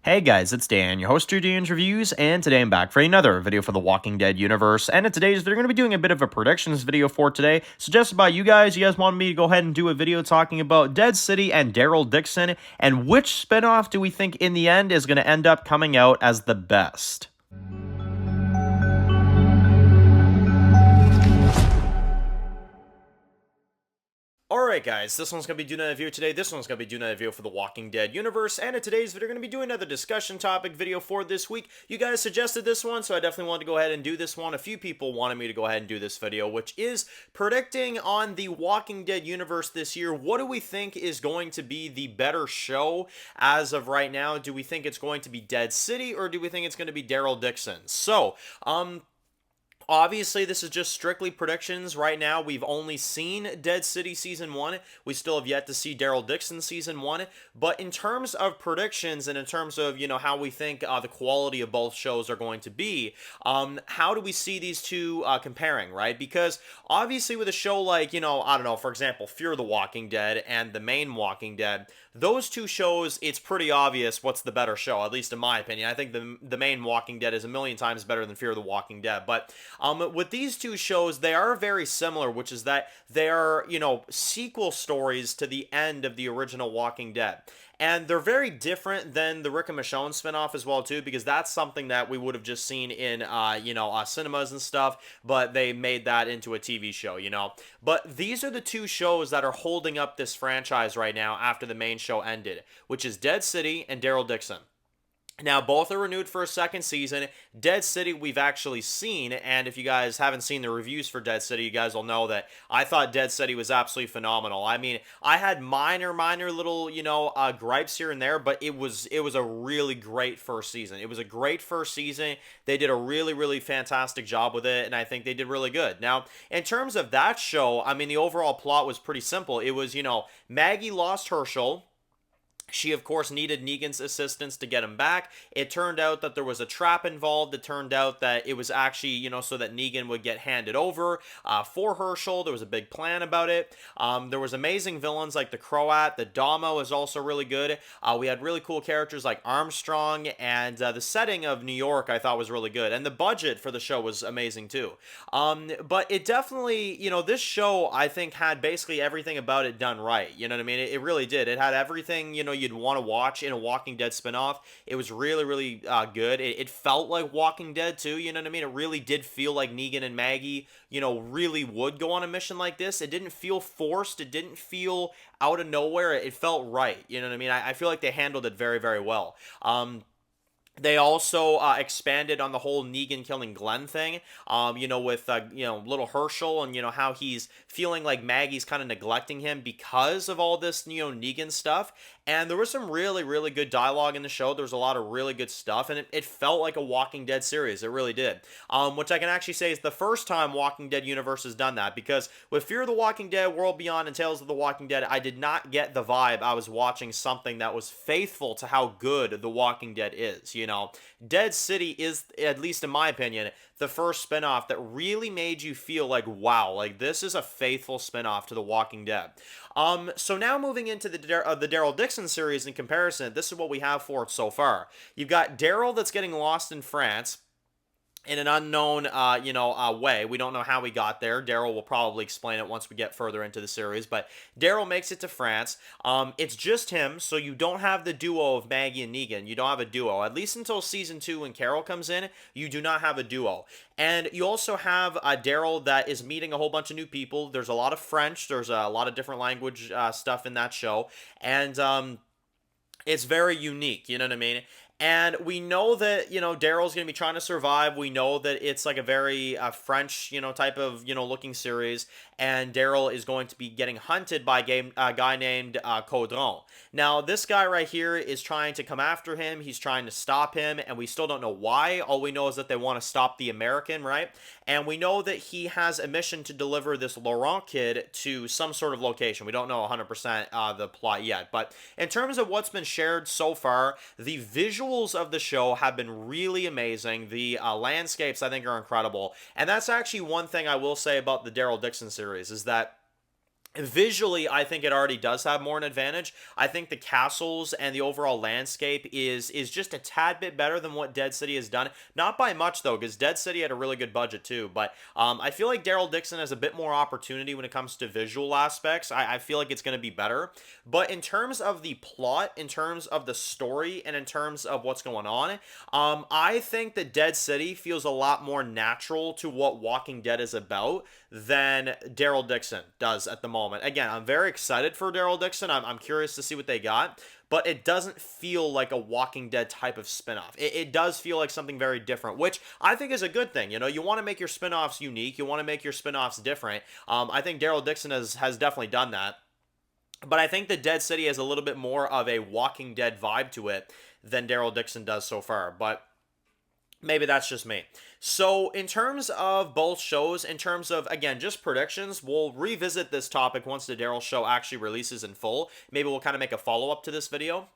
Hey guys, it's Dan, your host of Dan's Reviews, and today I'm back for another video for the Walking Dead universe. And in today's video, we're going to be doing a bit of a predictions video for today. Suggested by you guys wanted me to go ahead and do a video talking about Dead City and Daryl Dixon, and which spinoff do we think in the end is going to end up coming out as the best. Alright guys, this one's going to be doing another video today, this one's going to be doing another video for the Walking Dead universe, and in today's video, we're going to be doing another discussion topic video for this week. You guys suggested this one, so I definitely wanted to go ahead and do this one. A few people wanted me to go ahead and do this video, which is predicting on the Walking Dead universe this year. What do we think is going to be the better show as of right now? Do we think it's going to be Dead City, or do we think it's going to be Daryl Dixon? So, obviously, this is just strictly predictions. Right now, we've only seen Dead City Season 1. We still have yet to see Daryl Dixon Season 1. But in terms of predictions and in terms of, how we think the quality of both shows are going to be, how do we see these two comparing, right? Because obviously with a show like, I don't know, for example, Fear the Walking Dead and the main Walking Dead, those two shows, it's pretty obvious what's the better show, at least in my opinion. I think the main Walking Dead is a million times better than Fear the Walking Dead. But with these two shows, they are very similar, which is that they are, sequel stories to the end of the original Walking Dead. And they're very different than the Rick and Michonne spinoff as well, too, because that's something that we would have just seen in, cinemas and stuff, but they made that into a TV show, But these are the two shows that are holding up this franchise right now after the main show ended, which is Dead City and Daryl Dixon. Now, both are renewed for a second season. Dead City, we've actually seen, and if you guys haven't seen the reviews for Dead City, you guys will know that I thought Dead City was absolutely phenomenal. I mean, I had minor little, gripes here and there, but it was a really great first season. It was a great first season. They did a really fantastic job with it, and I think they did really good. Now, in terms of that show, I mean, the overall plot was pretty simple. It was, Maggie lost Herschel. She, of course, needed Negan's assistance to get him back. It turned out that there was a trap involved. It turned out that it was actually, so that Negan would get handed over for Herschel. There was a big plan about it. There was amazing villains like the Croat. The Dama was also really good. We had really cool characters like Armstrong, and the setting of New York I thought was really good. And the budget for the show was amazing, too. But it definitely, this show, I think, had basically everything about it done right. You know what I mean? It really did. It had everything, you'd want to watch in a Walking Dead spinoff. It was really good. It felt like Walking Dead too, you know what I mean? It really did feel like Negan and Maggie, really would go on a mission like this. It didn't feel forced. It didn't feel out of nowhere. It felt right, you know what I mean? I feel like they handled it very well. They also expanded on the whole Negan killing Glenn thing, with, little Herschel and, how he's feeling like Maggie's kind of neglecting him because of all this, Negan stuff. And there was some really good dialogue in the show. There was a lot of really good stuff, and it felt like a Walking Dead series. It really did. Which I can actually say is the first time Walking Dead universe has done that, because with Fear the Walking Dead, World Beyond, and Tales of the Walking Dead, I did not get the vibe I was watching something that was faithful to how good The Walking Dead is, Dead City is, at least in my opinion, the first spinoff that really made you feel like, wow, like this is a faithful spinoff to The Walking Dead. So now moving into the Daryl Dixon series in comparison, this is what we have for it so far. You've got Daryl that's getting lost in France in an unknown, way. We don't know how he got there. Daryl will probably explain it once we get further into the series, but Daryl makes it to France. It's just him, so you don't have the duo of Maggie and Negan. You don't have a duo. At least until Season 2 when Carol comes in, you do not have a duo. And you also have Daryl that is meeting a whole bunch of new people. There's a lot of French. There's a lot of different language stuff in that show. And it's very unique, you know what I mean? And we know that, Daryl's going to be trying to survive. We know that it's like a very French, type of, looking series. And Daryl is going to be getting hunted by a guy named Caudron. Now, this guy right here is trying to come after him. He's trying to stop him, and we still don't know why. All we know is that they want to stop the American, right? And we know that he has a mission to deliver this Laurent kid to some sort of location. We don't know 100% the plot yet. But in terms of what's been shared so far, the visuals of the show have been really amazing. The landscapes, I think, are incredible. And that's actually one thing I will say about the Daryl Dixon series, is that Visually, I think it already does have more an advantage. I think the castles and the overall landscape is just a tad bit better than what Dead City has done. Not by much though, because Dead City had a really good budget too. But I feel like Daryl Dixon has a bit more opportunity when it comes to visual aspects. I feel like it's going to be better. But in terms of the plot, in terms of the story, and in terms of what's going on, I think that Dead City feels a lot more natural to what Walking Dead is about than Daryl Dixon does at the moment. Again, I'm very excited for Daryl Dixon. I'm curious to see what they got, but it doesn't feel like a Walking Dead type of spinoff. It does feel like something very different, which I think is a good thing. You know, you want to make your spinoffs unique. You want to make your spinoffs different. I think Daryl Dixon has definitely done that. But I think that Dead City has a little bit more of a Walking Dead vibe to it than Daryl Dixon does so far. But maybe that's just me. So, in terms of both shows, in terms of, again, just predictions, we'll revisit this topic once the Daryl show actually releases in full. Maybe we'll kind of make a follow-up to this video.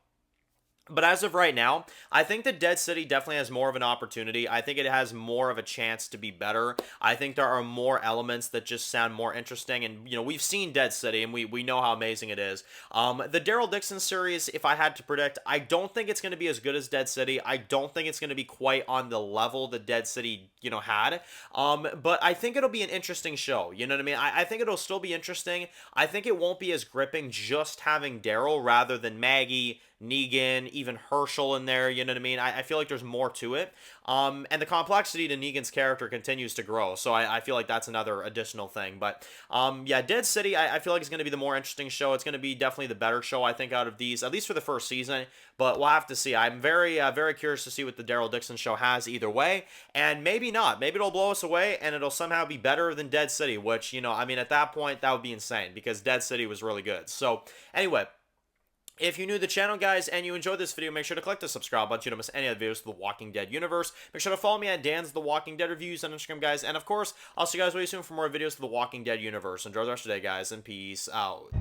But as of right now, I think that Dead City definitely has more of an opportunity. I think it has more of a chance to be better. I think there are more elements that just sound more interesting. And, you know, we've seen Dead City, and we know how amazing it is. The Daryl Dixon series, if I had to predict, I don't think it's going to be as good as Dead City. I don't think it's going to be quite on the level that Dead City, you know, had. But I think it'll be an interesting show. You know what I mean? I think it'll still be interesting. I think it won't be as gripping just having Daryl rather than Maggie, Negan, even Herschel in there, you know what I mean? I feel like there's more to it. And the complexity to Negan's character continues to grow, so I feel like that's another additional thing. But yeah, Dead City, I feel like it's going to be the more interesting show. It's going to be definitely the better show, I think, out of these, at least for the first season. But we'll have to see. I'm very, very curious to see what the Daryl Dixon show has either way, and maybe not. Maybe it'll blow us away, and it'll somehow be better than Dead City, which, you know, I mean, at that point, that would be insane, because Dead City was really good. So, anyway, if you're new to the channel, guys, and you enjoyed this video, make sure to click the subscribe button so you don't miss any other videos of The Walking Dead universe. Make sure to follow me at Dan's The Walking Dead Reviews on Instagram, guys. And, of course, I'll see you guys really soon for more videos of The Walking Dead universe. Enjoy the rest of the day, guys, and peace out.